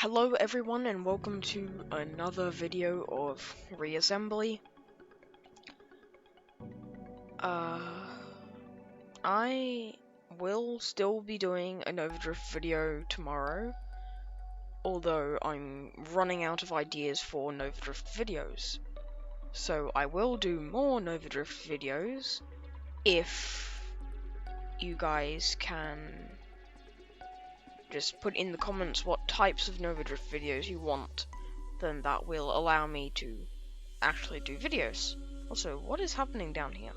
Hello everyone and welcome to another video of Reassembly. I will still be doing an Overdrift video tomorrow, although I'm running out of ideas for Overdrift videos. So I will do more Overdrift videos if you guys can just put in the comments what types of Overdrift videos you want. Then that will allow me to actually do videos. Also, what is happening down here?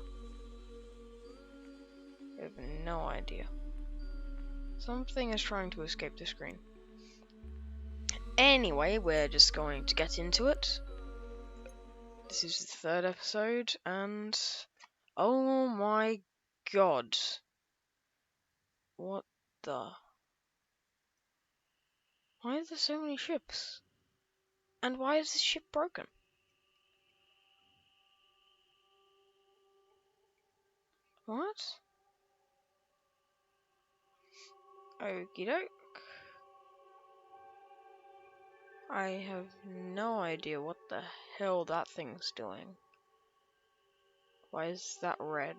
I have no idea. Something is trying to escape the screen. Anyway, we're just going to get into it. This is the third episode, and oh my god. What the? Why are there so many ships? And why is this ship broken? What? Okie doke. I have no idea what the hell that thing's doing. Why is that red?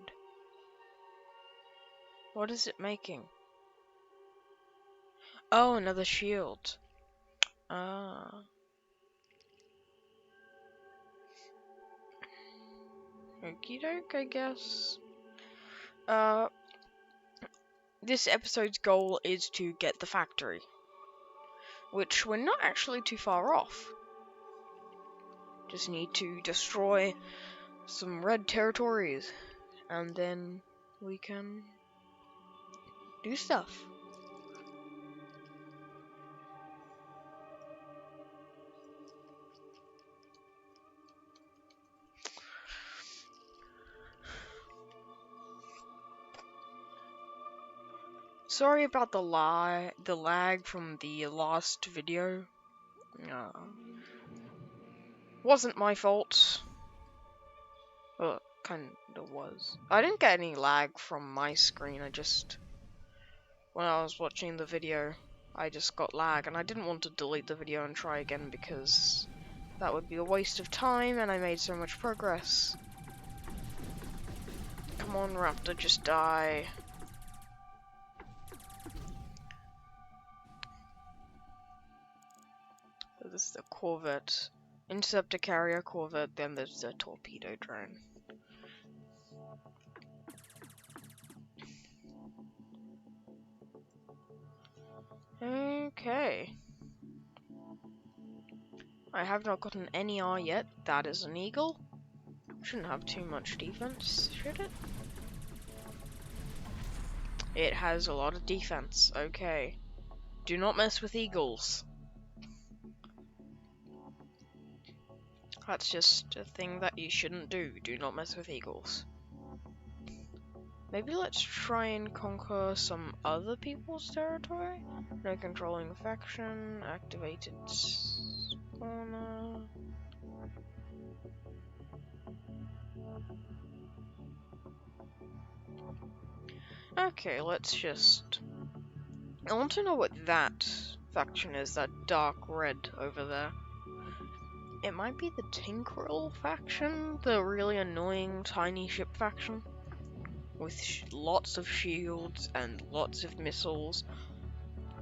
What is it making? Oh, another shield. Ah. Okie doke, I guess. This episode's goal is to get the factory, which we're not actually too far off. Just need to destroy some red territories, and then we can do stuff. Sorry about the lag from the last video. Wasn't my fault. Well, kinda was. I didn't get any lag from my screen, when I was watching the video, I just got lag, and I didn't want to delete the video and try again because that would be a waste of time, and I made so much progress. Come on, Raptor, just die. So this is the Corvette. Interceptor carrier Corvette, then there's the torpedo drone. Okay. I have not gotten any R yet. That is an eagle. Shouldn't have too much defense, should it? It has a lot of defense. Okay. Do not mess with eagles. That's just a thing that you shouldn't do. Do not mess with eagles. Maybe let's try and conquer some other people's territory? No controlling faction, activated spawner. Okay, let's just... I want to know what that faction is, that dark red over there. It might be the Tinkerel faction, the really annoying tiny ship faction. With lots of shields and lots of missiles,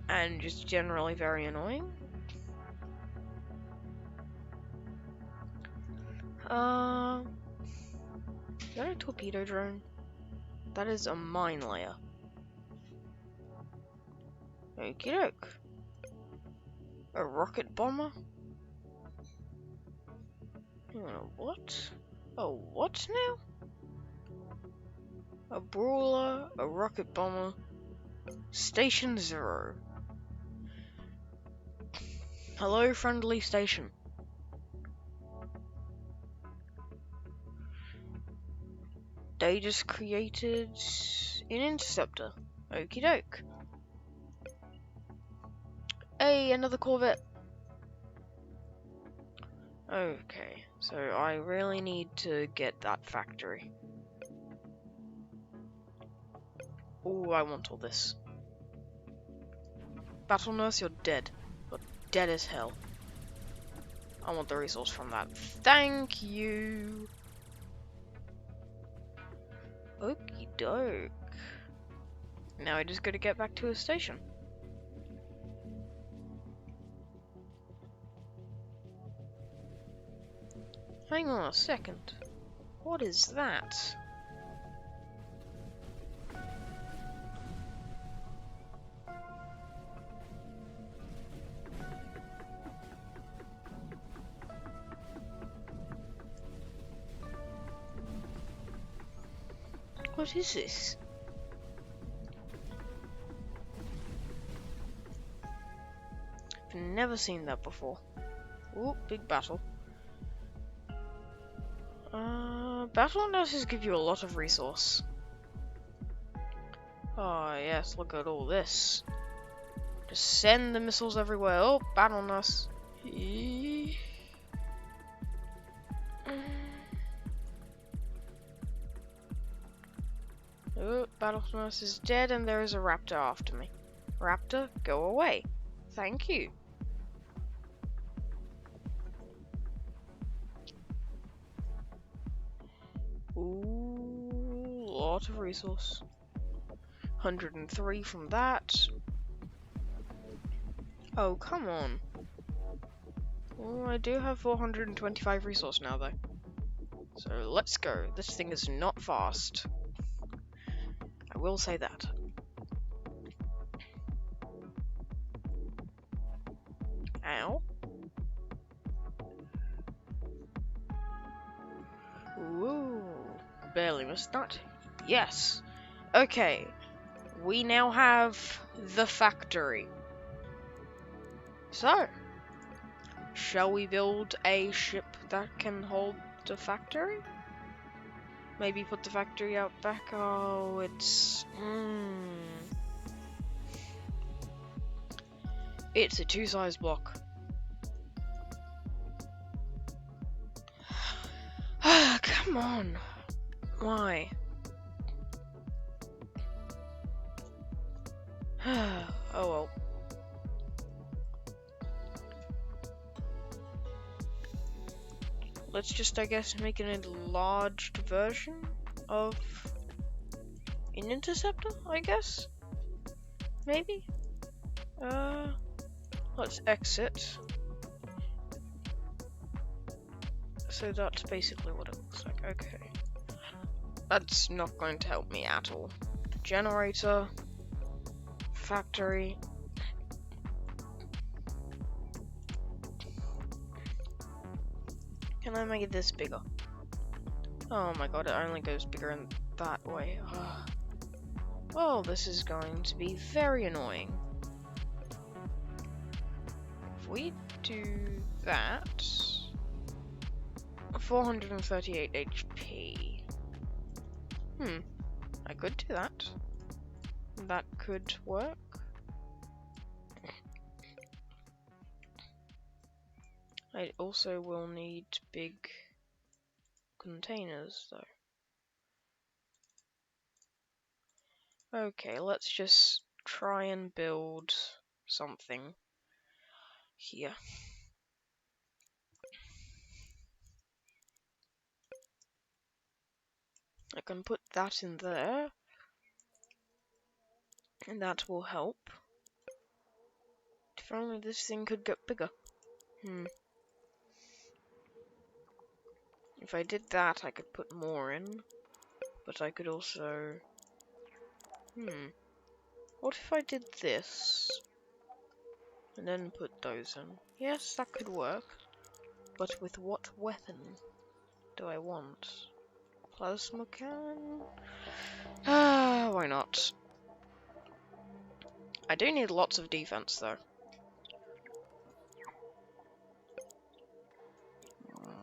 and just generally very annoying. Is that a torpedo drone? That is a mine layer. Okie doke. A rocket bomber? What? Oh, what now? A brawler, a rocket bomber, Station 0. Hello, friendly station. They just created an interceptor. Okie doke. Hey, another Corvette. Okay, so I really need to get that factory. Ooh, I want all this. Battle Nurse, you're dead. You're dead as hell. I want the resource from that. Thank you. Okie doke. Now I just gotta get back to a station. Hang on a second. What is that? What is this? I've never seen that before. Ooh, big battle. Battle nurses give you a lot of resource. Oh yes, look at all this. Just send the missiles everywhere. Oh, battle nurse. Oh, battle nurse is dead and there is a raptor after me. Raptor, go away. Thank you. Ooh, lot of resource. 103 from that. Oh, come on. Oh, I do have 425 resource now, though. So let's go. This thing is not fast. I will say that. Ow. Ooh, barely missed that. Yes. Okay. We now have the factory. So, shall we build a ship that can hold the factory? Maybe put the factory out back. Oh, it's... It's a two-size block. Come on. Why? Oh well. Let's just, I guess, make an enlarged version of an interceptor, I guess? Maybe? Let's exit. So that's basically what it looks like. Okay. That's not going to help me at all. Generator. Factory. Can I make this bigger? Oh my god, it only goes bigger in that way. Well, this is going to be very annoying. If we do that... 438 HP. I could do that. That could work. I also will need big containers, though. Okay, let's just try and build something here. I can put that in there, and that will help. If only this thing could get bigger. If I did that, I could put more in, but I could also... What if I did this, and then put those in? Yes, that could work, but with what weapon do I want? Plasma cannon? Why not? I do need lots of defense, though.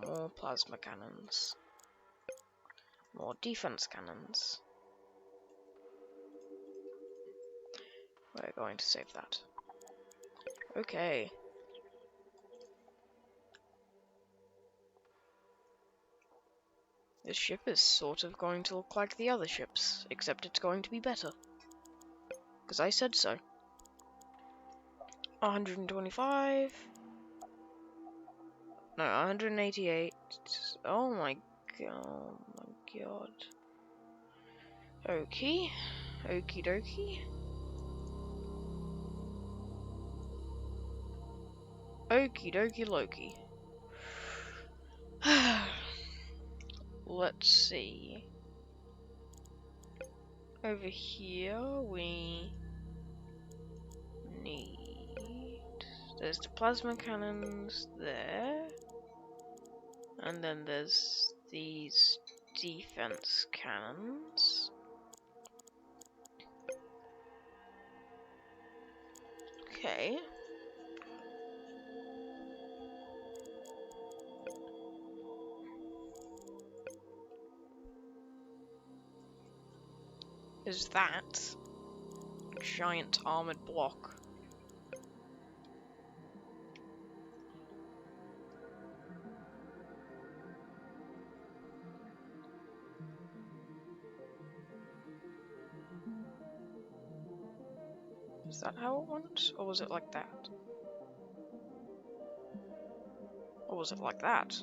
More plasma cannons. More defense cannons. We're going to save that. Okay. This ship is sort of going to look like the other ships, except it's going to be better. Because I said so. 125. No, 188. Oh my god. Okay. Okie dokie. Okie dokie Loki. Let's see. Over here we need... There's the plasma cannons there. And then there's these defense cannons. Okay. Is that giant armored block? Is that how it went? Or was it like that? Or was it like that?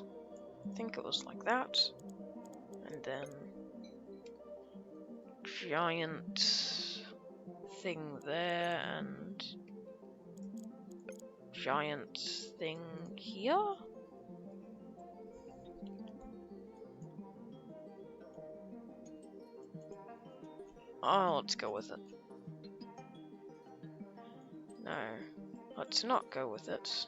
I think it was like that. And then... giant thing there, and... giant thing here? Oh, let's go with it. No, let's not go with it.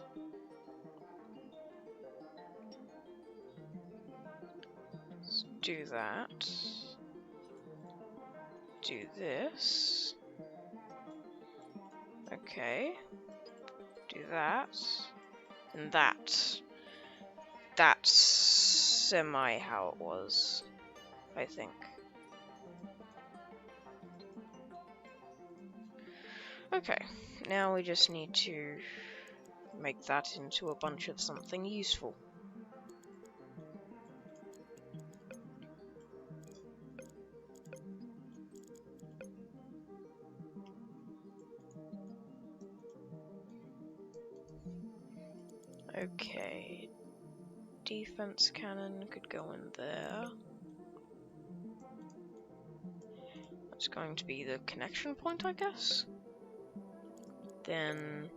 Let's do that. Do this. Okay. Do that. And that. That's semi how it was, I think. Okay, now we just need to make that into a bunch of something useful. Okay, defense cannon could go in there. That's going to be the connection point, I guess. Then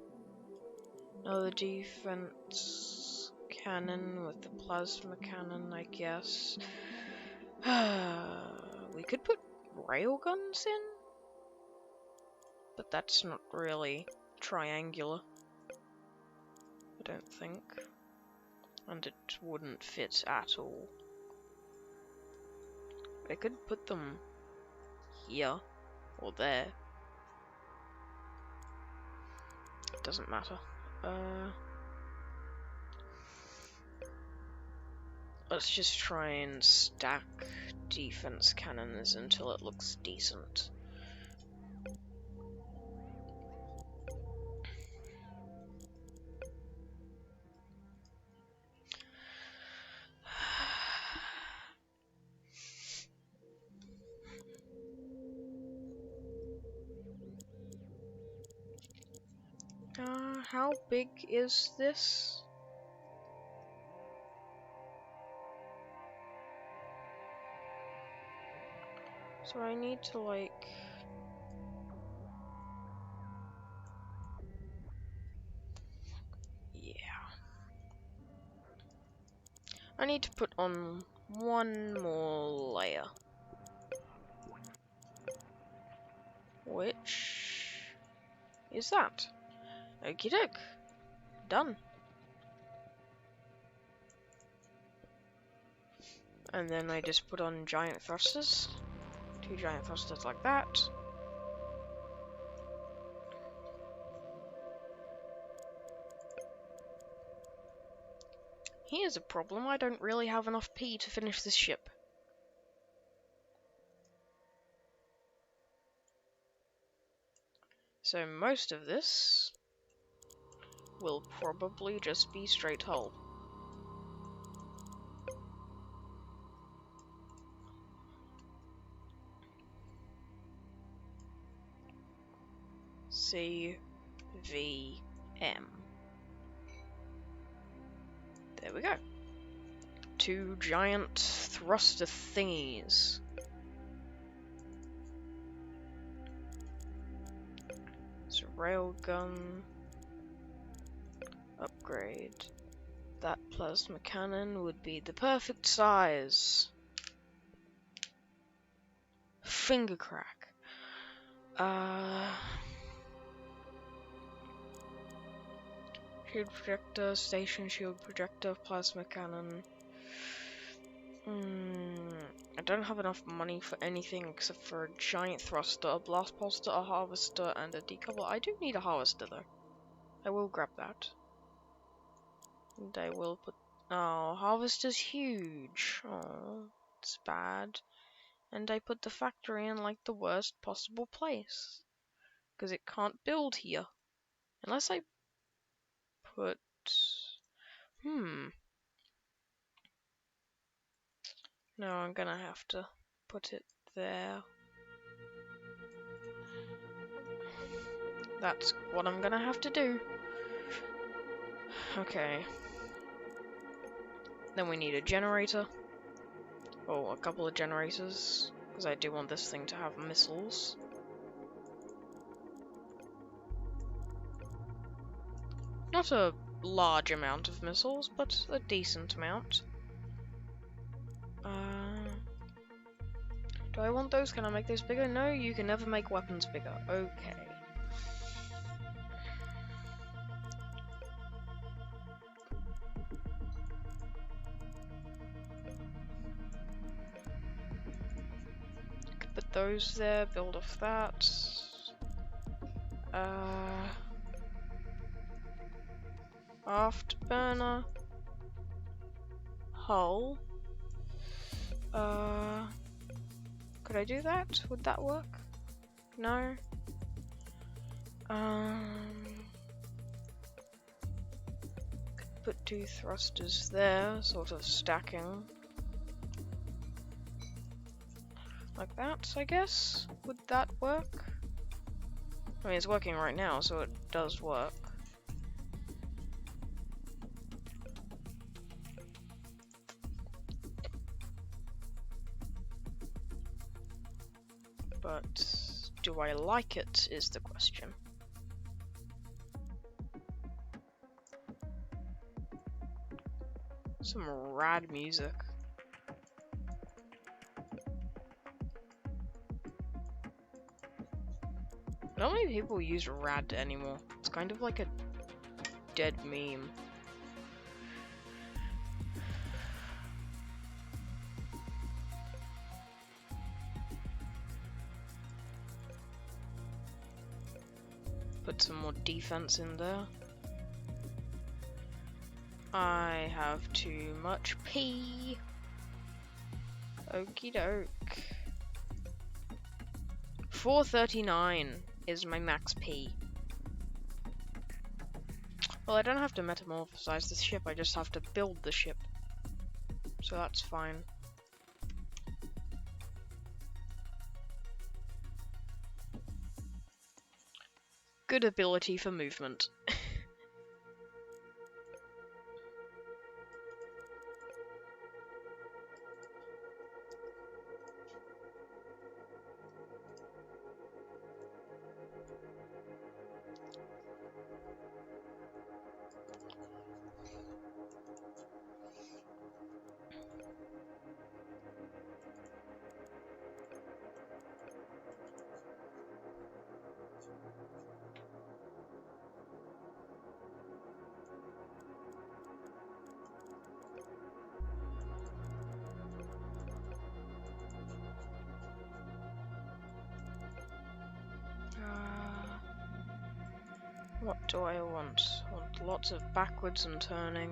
another defense cannon with the plasma cannon, I guess. We could put railguns in, but that's not really triangular, I don't think, and it wouldn't fit at all. I could put them here or there. It doesn't matter. Let's just try and stack defense cannons until it looks decent. How big is this? So I need to, like... yeah. I need to put on one more layer. Which... is that? Okie doke. Done. And then I just put on giant thrusters. 2 giant thrusters like that. Here's a problem, I don't really have enough P to finish this ship. So most of this will probably just be straight hull. C, V, M. There we go. 2 giant thruster thingies. It's a railgun. Upgrade. That plasma cannon would be the perfect size. Finger crack. Shield projector, station shield projector, plasma cannon. I don't have enough money for anything except for a giant thruster, a blast pulser, a harvester, and a decoupler. I do need a harvester though. I will grab that. And I will put... Oh, harvester's huge. Oh, it's bad. And I put the factory in like the worst possible place. Because it can't build here. Unless I put... No, I'm gonna have to put it there. That's what I'm gonna have to do. Okay. Then we need a generator. Oh, a couple of generators. Because I do want this thing to have missiles. Not a large amount of missiles, but a decent amount. Do I want those? Can I make those bigger? No, you can never make weapons bigger. Okay. Could put those there, build off that. Afterburner. Hull. Could I do that? Would that work? No. Could put 2 thrusters there, sort of stacking. Like that, I guess? Would that work? I mean, it's working right now, so it does work. But do I like it is the question. Some rad music. Not many people use rad anymore. It's kind of like a dead meme. Put some more defense in there. I have too much P. Okie doke. 439 is my max P. Well, I don't have to metamorphosize the ship, I just have to build the ship. So that's fine. Good ability for movement. What do I want? I want lots of backwards and turning.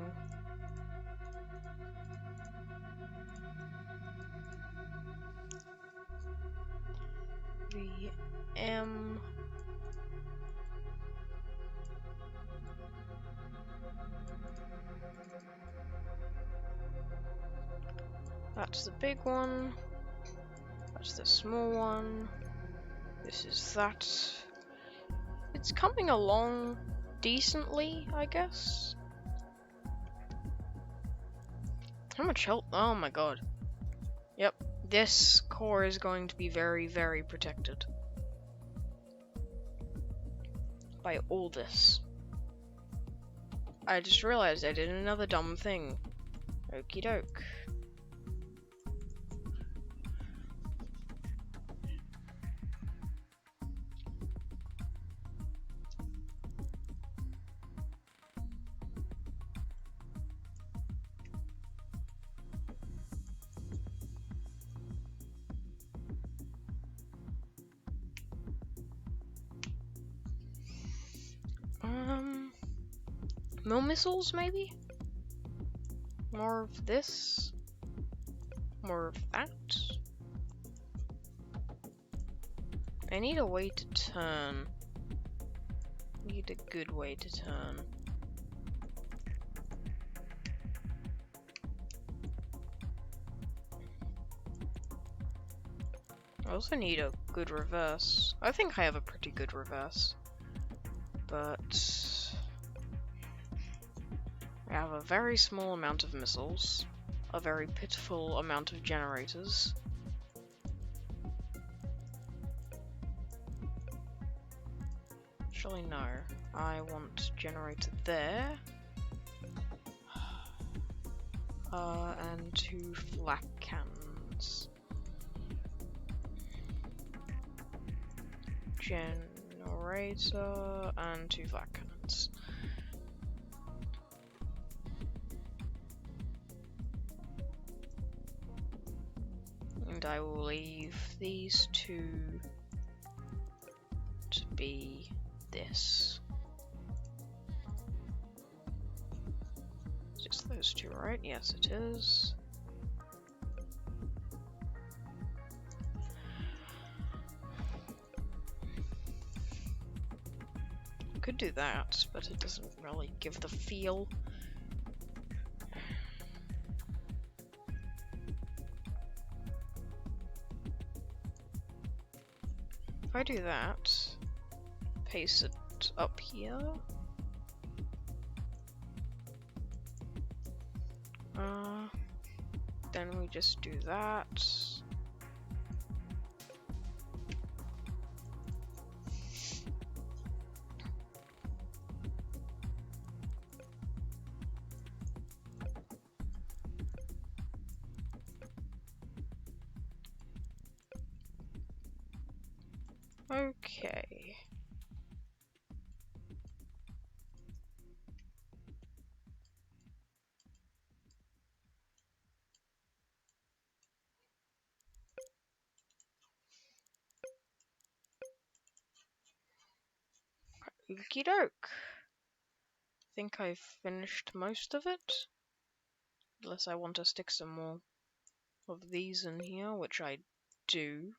VM. That's the big one. That's the small one. This is that. It's coming along. decently, I guess. How much health? Oh my god. Yep, this core is going to be very, very protected by all this. I just realized I did another dumb thing. Okie doke. More missiles, maybe? More of this? More of that? I need a way to turn. Need a good way to turn. I also need a good reverse. I think I have a pretty good reverse. But I have a very small amount of missiles, a very pitiful amount of generators. Actually, no. I want generator there. And 2 flak cannons. Generator and 2 flak cannons. And I will leave these 2 to be this. Just those 2, right? Yes, it is. Could do that, but it doesn't really give the feel. If I do that, paste it up here. Then we just do that. Okay. Okie doke. I think I've finished most of it. Unless I want to stick some more of these in here, which I do.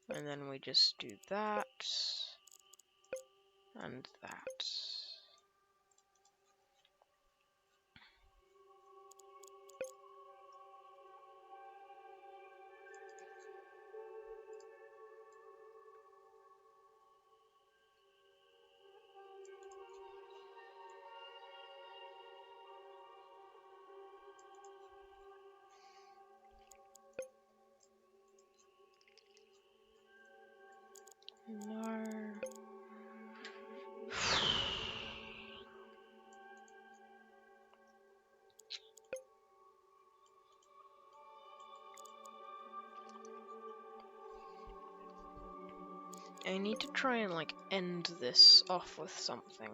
And then we just do that. And that. No. I need to try and like end this off with something.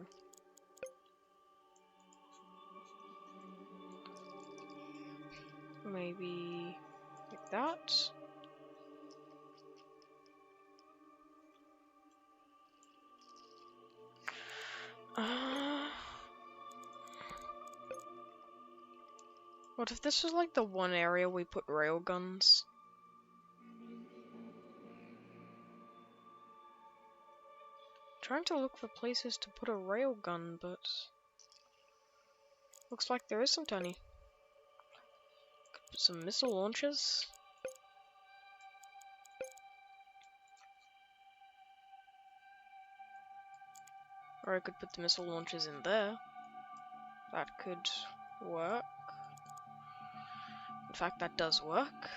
Maybe like that. What if this was like the one area we put railguns? Trying to look for places to put a railgun, but looks like there isn't any. Could put some missile launchers. Or I could put the missile launchers in there. That could work. In fact, that does work.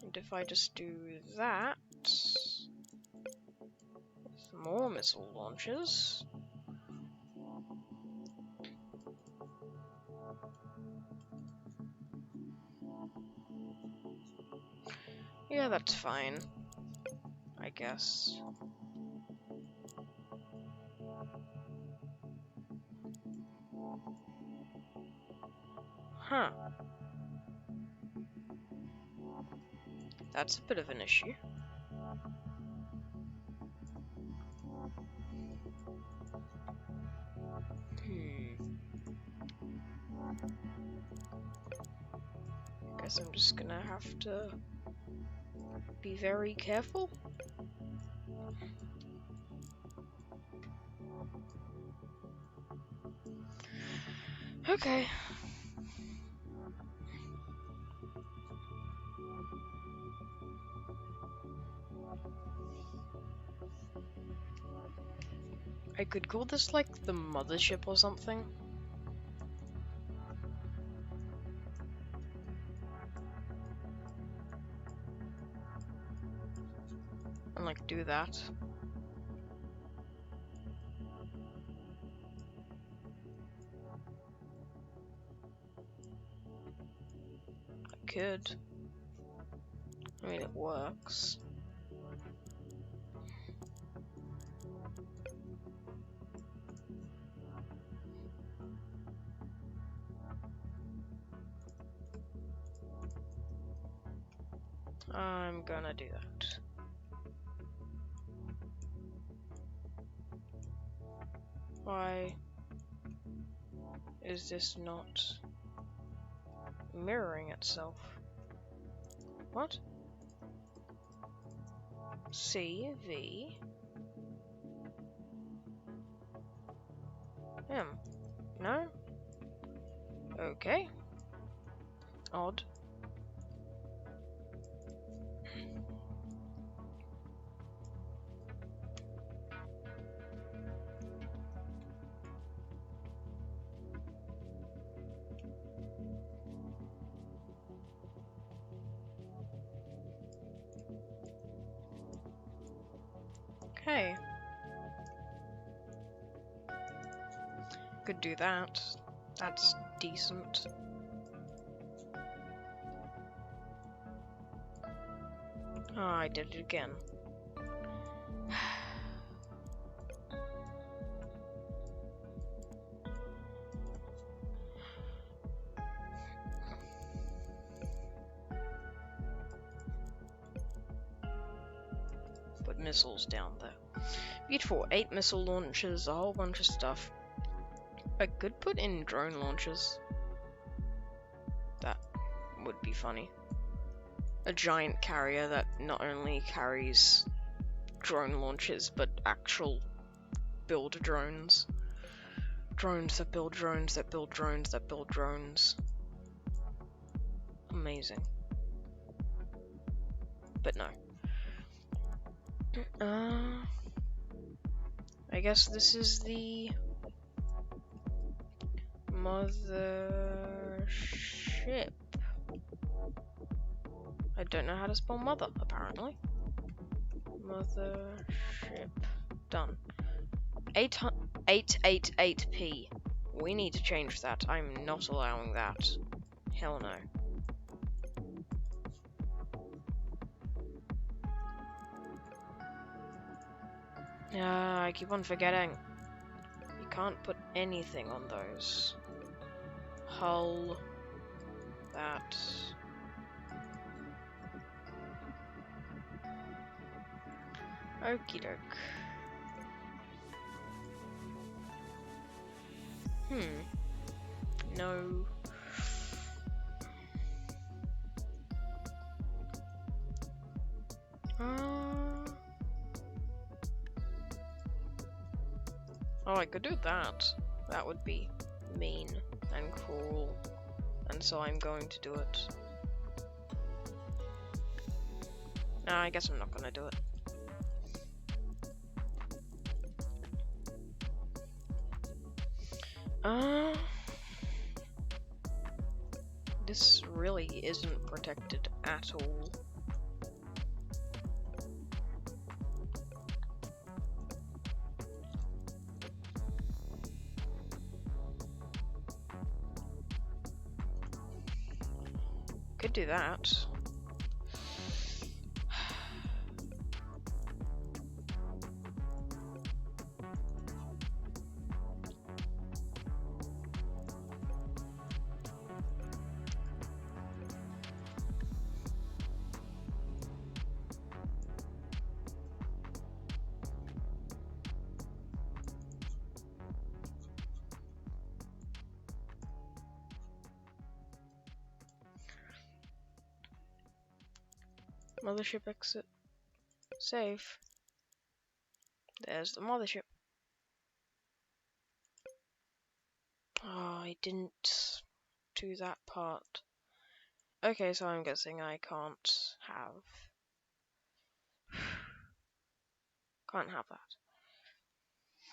And if I just do that... with more missile launchers... yeah, that's fine. I guess. Huh. That's a bit of an issue. Guess I'm just gonna have to be very careful. Okay. I could call this like the Mothership or something. And like do that. I could. I mean, it works. I'm gonna do that. Why is this not mirroring itself? What? C, V, M. No? Okay. Odd. Okay. Could do that. That's decent. Oh, I did it again. Put missiles down there. Beautiful. 8 missile launchers, a whole bunch of stuff. I could put in drone launchers. That would be funny. A giant carrier that not only carries drone launchers, but actual build drones. Drones that build drones that build drones that build drones. Amazing. But no. I guess this is the Mothership. I don't know how to spell mother, apparently. Mothership. Done. 888p. We need to change that. I'm not allowing that. Hell no. I keep on forgetting. You can't put anything on those. Hull. That. Okie doke. No. Oh, I could do that. That would be mean and cruel. And so I'm going to do it. Nah, I guess I'm not gonna do it. This really isn't protected at all. Could do that. Mothership exit. Save. There's the mothership. Oh, I didn't do that part. Okay, so I'm guessing I can't have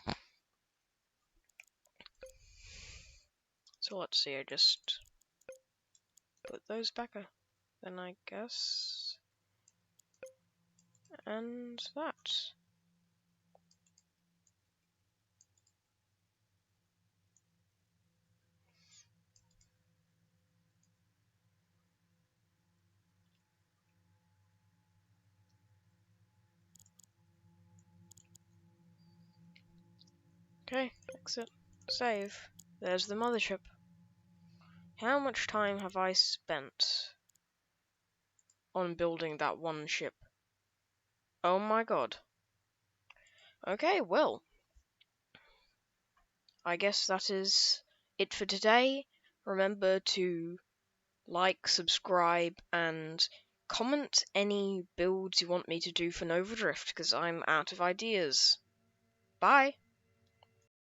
that. So let's see, I just put those back then I guess. And that. Okay, exit. Save. There's the mothership. How much time have I spent on building that one ship? Oh my god. Okay, well, I guess that is it for today. Remember to like, subscribe, and comment any builds you want me to do for Nova Drift, because I'm out of ideas. Bye!